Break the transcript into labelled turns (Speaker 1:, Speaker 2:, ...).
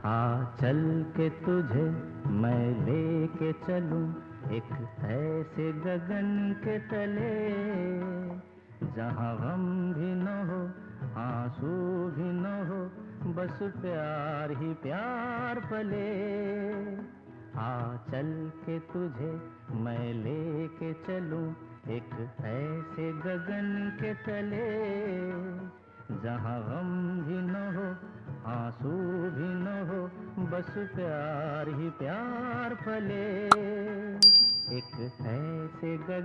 Speaker 1: हाँ चल के तुझे मैं लेके चलूं एक ऐसे गगन के तले, जहाँ गम भी न हो आंसू भी न हो, बस प्यार ही प्यार पले। हाँ चल के तुझे मैं लेके चलूं एक ऐसे गगन के तले, जहाँ गम भी न हो आंसू भी न हो, बस प्यार ही प्यार पले। एक ऐसे गगन